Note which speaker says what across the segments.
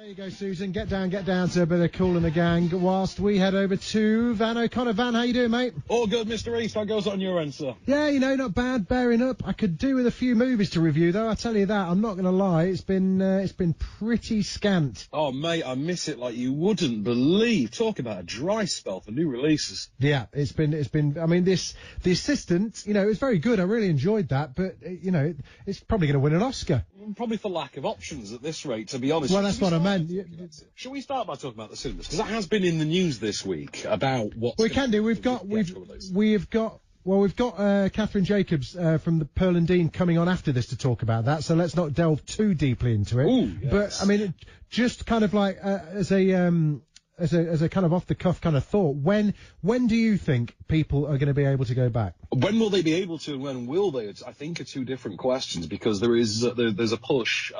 Speaker 1: There you go, Susan. Get down to a bit of Kool and the Gang whilst we head over to Van O'Connor. Van, how you doing, mate?
Speaker 2: All good, Mr. East. How goes it on your end, sir?
Speaker 1: Yeah, not bad, bearing up. I could do with a few movies to review, though. I tell you that, I'm not going to lie. It's been pretty scant.
Speaker 2: Oh, mate, I miss it like you wouldn't believe. Talk about a dry spell for new releases.
Speaker 1: Yeah, it's been. I mean, The Assistant, it was very good. I really enjoyed that, but it's probably going to win an Oscar.
Speaker 2: Probably for lack of options at this rate, to be honest.
Speaker 1: Well, that's what I meant.
Speaker 2: Shall we start by talking about the cinemas? Because that has been in the news this week about what.
Speaker 1: We can do. We've got Catherine Jacobs from the Pearl and Dean coming on after this to talk about that. So let's not delve too deeply into it.
Speaker 2: Ooh, yes.
Speaker 1: But I mean, just kind of like as a kind of off the cuff kind of thought, when do you think people are going to be able to go back?
Speaker 2: When will they be able to, and when will they? I think are two different questions, because there's a push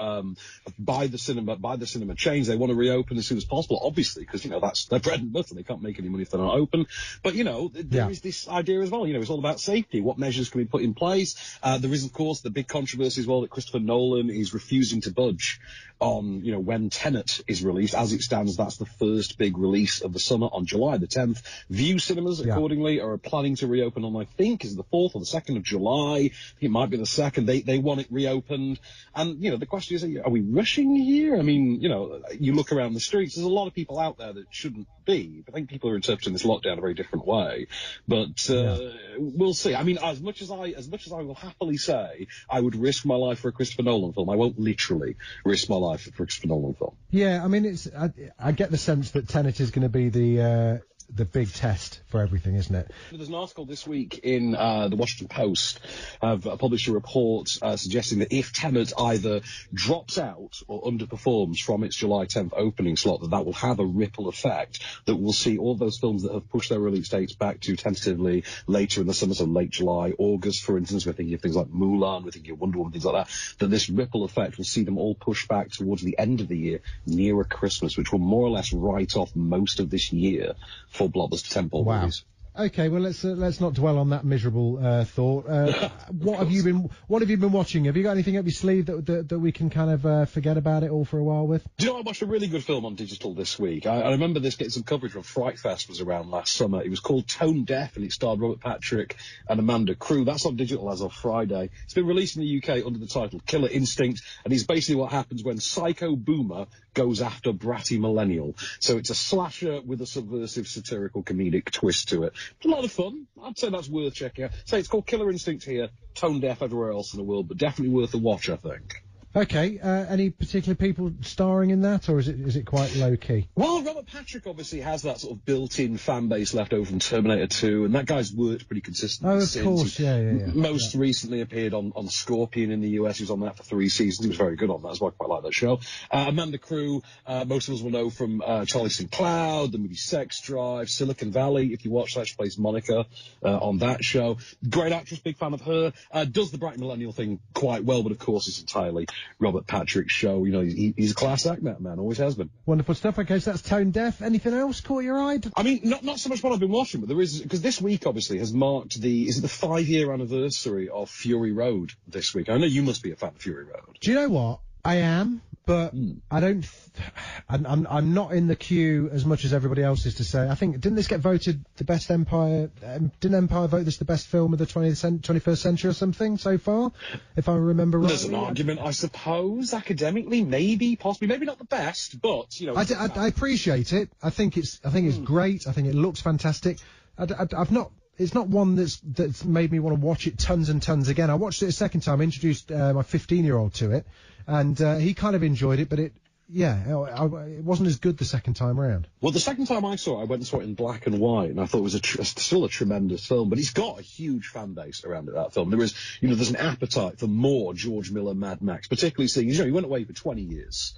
Speaker 2: by the cinema chains. They want to reopen as soon as possible, obviously, because that's their bread and butter. They can't make any money if they're not open. But there is this idea as well. It's all about safety. What measures can we put in place? There is, of course, the big controversy as well that Christopher Nolan is refusing to budge on when Tenet is released. As it stands, that's the first big release of the summer on July the 10th. View cinemas, accordingly, are planning to reopen on, I think, is the 4th or the 2nd of July. I think it might be the 2nd. They want it reopened. And, the question is, are we rushing here? I mean, you look around the streets, there's a lot of people out there that shouldn't be. I think people are interpreting this lockdown a very different way. But we'll see. I mean, as much as I will happily say I would risk my life for a Christopher Nolan film, I won't literally risk my life for a Christopher Nolan film.
Speaker 1: Yeah, I mean, I get the sense that Tenet is going to be the big test for everything, isn't it?
Speaker 2: There's an article this week in the Washington Post have published a report suggesting that if Tenet either drops out or underperforms from its July 10th opening slot, that will have a ripple effect, that we'll see all those films that have pushed their release dates back to tentatively later in the summer, so late July, August, for instance. We're thinking of things like Mulan, we're thinking of Wonder Woman, things like that this ripple effect will see them all push back towards the end of the year, nearer Christmas, which will more or less write off most of this year for blockbuster tentpole movies.
Speaker 1: Okay, well let's not dwell on that miserable thought. What have you been watching? Have you got anything up your sleeve that we can kind of forget about it all for a while with?
Speaker 2: Do you know, I watched a really good film on digital this week. I remember this getting some coverage when Fright Fest was around last summer. It was called Tone Deaf, and it starred Robert Patrick and Amanda Crew. That's on digital as of Friday. It's been released in the UK under the title Killer Instinct, and it's basically what happens when Psycho Boomer goes after bratty millennial. So it's a slasher with a subversive, satirical, comedic twist to it. It's a lot of fun. I'd say that's worth checking out. So it's called Killer Instinct here, tone deaf everywhere else in the world, but definitely worth a watch, I think.
Speaker 1: Okay, any particular people starring in that, or is it quite low-key?
Speaker 2: Well, Robert Patrick obviously has that sort of built-in fan base left over from Terminator 2, and that guy's worked pretty consistently.
Speaker 1: Oh, of course, yeah.
Speaker 2: Most recently appeared on Scorpion in the US. He was on that for 3 seasons. He was very good on that, as well. I quite like that show. Amanda Crew, most of us will know from Charlie St. Cloud, the movie Sex Drive, Silicon Valley. If you watch that, she plays Monica on that show. Great actress, big fan of her. Does the bratty millennial thing quite well, but of course it's entirely Robert Patrick's show. He's a class act, that man, always has been.
Speaker 1: Wonderful stuff. Okay, so that's tone deaf. Anything else caught your eye?
Speaker 2: I mean, not so much what I've been watching, but there is, because this week obviously has marked the 5-year anniversary of Fury Road this week. I know you must be a fan of Fury Road.
Speaker 1: Do you know what? I am, but I don't. I'm not in the queue as much as everybody else is to say. I think, didn't this get voted the best Empire? Didn't Empire vote this the best film of the 21st century or something so far? If I remember right.
Speaker 2: There's an argument, I suppose, academically, maybe, possibly, maybe not the best, but
Speaker 1: I appreciate it. I think it's great. I think it looks fantastic. It's not one that's made me want to watch it tons and tons again. I watched it a second time, introduced my 15-year-old to it, and he kind of enjoyed it, but it wasn't as good the second time around.
Speaker 2: Well, the second time I saw it, I went and saw it in black and white, and I thought it was still a tremendous film, but it's got a huge fan base around it, that film. There's an appetite for more George Miller Mad Max, particularly seeing, he went away for 20 years.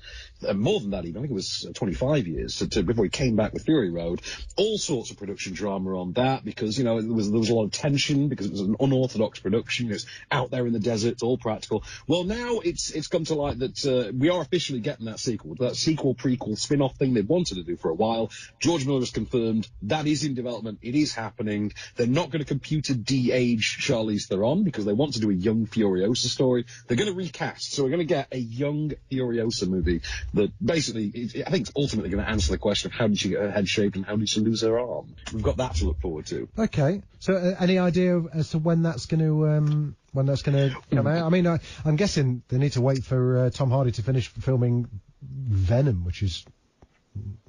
Speaker 2: More than that even, I think it was 25 years before he came back with Fury Road. All sorts of production drama on that, because, there was a lot of tension, because it was an unorthodox production. It's out there in the desert, it's all practical. Well, now it's come to light that we are officially getting that sequel sequel. That sequel, prequel, spin-off thing they've wanted to do for a while. George Miller has confirmed that is in development. It is happening. They're not going to computer de-age Charlize Theron because they want to do a young Furiosa story. They're going to recast. So we're going to get a young Furiosa movie that basically, I think it's ultimately going to answer the question of how did she get her head shaved and how did she lose her arm. We've got that to look forward to.
Speaker 1: Okay. So any idea as to when that's going to come out? I mean, I'm guessing they need to wait for Tom Hardy to finish filming Venom, which is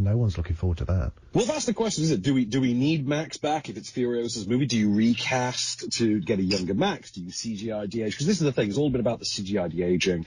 Speaker 1: no one's looking forward to that.
Speaker 2: Well, that's the question, is it? Do we need Max back if it's Furiosa's movie? Do you recast to get a younger Max? Do you CGI de-age? Because this is the thing, it's all been about the CGI de-aging.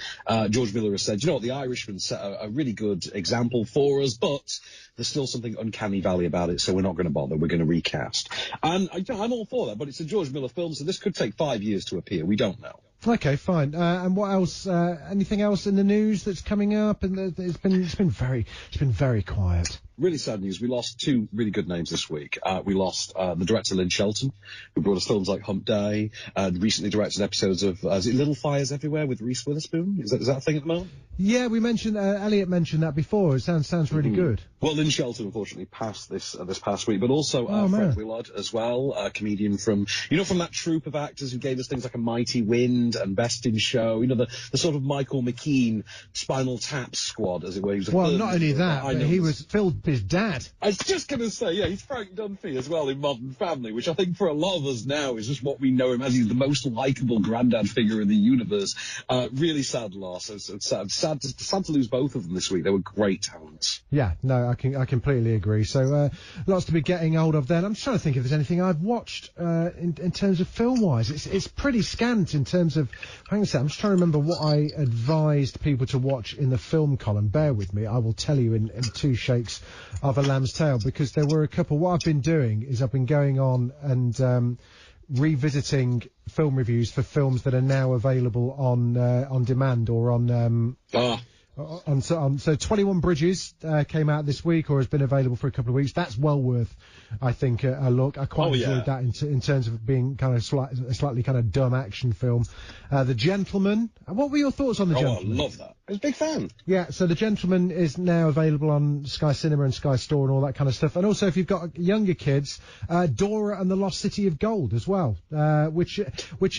Speaker 2: George Miller has said, you know what, The Irishman set a really good example for us, but there's still something uncanny valley about it, so we're not going to bother. We're going to recast. And I'm all for that, but it's a George Miller film, so this could take 5 years to appear. We don't know.
Speaker 1: Okay, fine. And what else? Anything else in the news that's coming up? And it's been very quiet.
Speaker 2: Really sad news. We lost two really good names this week. We lost the director Lynn Shelton, who brought us films like Hump Day, recently directed episodes of is it Little Fires Everywhere with Reese Witherspoon? Is that a thing at the moment?
Speaker 1: Yeah, we mentioned Elliot mentioned that before. It sounds really good.
Speaker 2: Well, Lynn Shelton unfortunately passed this past week, but also Fred Willard as well, a comedian from that troupe of actors who gave us things like A Mighty Wind and Best in Show. You know, the sort of Michael McKean Spinal Tap squad, as it were.
Speaker 1: Well, not only that, but he was Phil's dad.
Speaker 2: I was just going to say, yeah, he's Frank Dunphy as well in Modern Family, which I think for a lot of us now is just what we know him as. He's the most likeable granddad figure in the universe. Really sad loss. It's sad to lose both of them this week. They were great talents.
Speaker 1: Yeah, no, I completely agree. So lots to be getting hold of then. I'm just trying to think if there's anything I've watched in terms of film-wise. It's pretty scant in terms of... Hang on a second, I'm just trying to remember what I advised people to watch in the film column. Bear with me. I will tell you in two shakes of a lamb's tail, because there were a couple. What I've been doing is I've been going on and revisiting film reviews for films that are now available on demand or on... So 21 Bridges came out this week, or has been available for a couple of weeks. That's well worth, I think, a look. I quite enjoyed that in terms of being kind of a slightly kind of dumb action film. The Gentleman. What were your thoughts on The Gentleman?
Speaker 2: I love that. I was a big fan.
Speaker 1: Yeah, so The Gentleman is now available on Sky Cinema and Sky Store and all that kind of stuff. And also, if you've got younger kids, Dora and the Lost City of Gold as well, which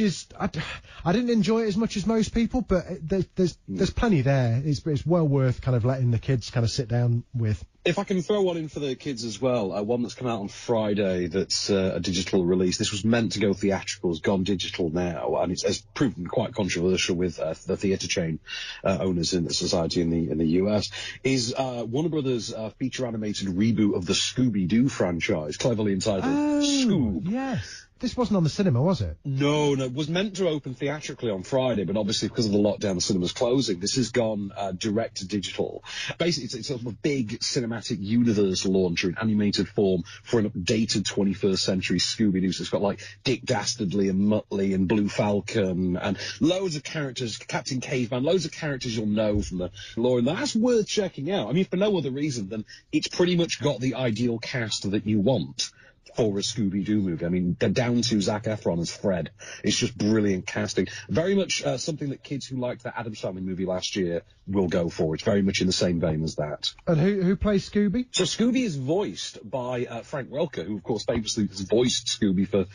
Speaker 1: is I didn't enjoy it as much as most people, but there's plenty there. It's well worth kind of letting the kids kind of sit down with.
Speaker 2: If I can throw one in for the kids as well, one that's come out on Friday that's a digital release. This was meant to go theatrical, has gone digital now, and it's proven quite controversial with the theatre chain owners in the society in the US, is Warner Brothers' feature animated reboot of the Scooby-Doo franchise, cleverly entitled Scoob.
Speaker 1: Yes. This wasn't on the cinema, was it?
Speaker 2: No, it was meant to open theatrically on Friday, but obviously because of the lockdown, the cinema's closing. This has gone direct to digital. Basically, it's sort of a big cinematic universe launcher in animated form for an updated 21st century Scooby-Doo. So it's got like Dick Dastardly and Muttley and Blue Falcon and loads of characters, Captain Caveman, loads of characters you'll know from the lore. And that's worth checking out. I mean, for no other reason than it's pretty much got the ideal cast that you want for a Scooby-Doo movie. I mean, they're down to Zac Efron as Fred. It's just brilliant casting. Very much something that kids who liked that Addams Family movie last year will go for. It's very much in the same vein as that.
Speaker 1: And who plays Scooby?
Speaker 2: So Scooby is voiced by Frank Welker, who, of course, famously has voiced Scooby for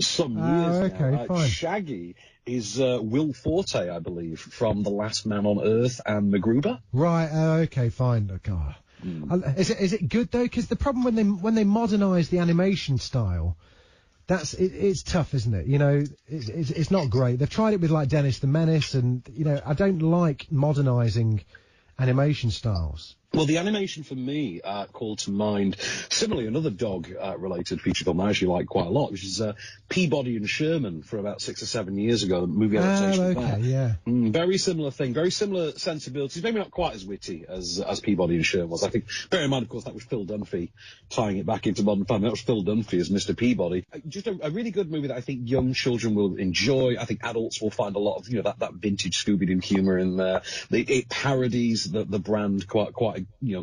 Speaker 2: some years now.
Speaker 1: Fine.
Speaker 2: Shaggy is Will Forte, I believe, from The Last Man on Earth and MacGruber.
Speaker 1: Right, okay, fine. Oh, God. Is it good though? Because the problem when they modernise the animation style, it's tough, isn't it? You know, it's not great. They've tried it with like Dennis the Menace, and you know, I don't like modernising animation styles.
Speaker 2: Well, the animation for me called to mind, similarly, another dog-related feature film I actually like quite a lot, which is Peabody and Sherman from about 6 or 7 years ago, the movie adaptation.
Speaker 1: Okay, yeah.
Speaker 2: Very similar thing, very similar sensibilities, maybe not quite as witty as Peabody and Sherman was. I think, bear in mind, of course, that was Phil Dunphy, tying it back into Modern Family. That was Phil Dunphy as Mr. Peabody. Just a really good movie that I think young children will enjoy. I think adults will find a lot of, that vintage Scooby-Doo humour in there. It parodies the brand quite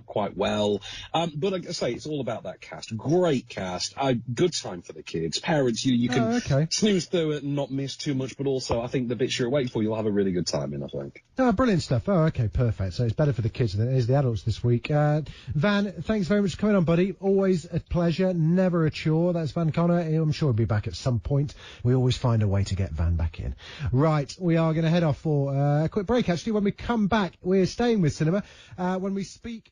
Speaker 2: quite well. But like I say, it's all about that cast. Great cast. Good time for the kids. Parents, you can snooze through it and not miss too much, but also I think the bits you're awake for, you'll have a really good time in, I think.
Speaker 1: Oh, brilliant stuff. Oh, okay, perfect. So it's better for the kids than it is the adults this week. Van, thanks very much for coming on, buddy. Always a pleasure, never a chore. That's Van Connor. I'm sure he'll be back at some point. We always find a way to get Van back in. Right, we are going to head off for a quick break, actually. When we come back, we're staying with cinema. When we speak...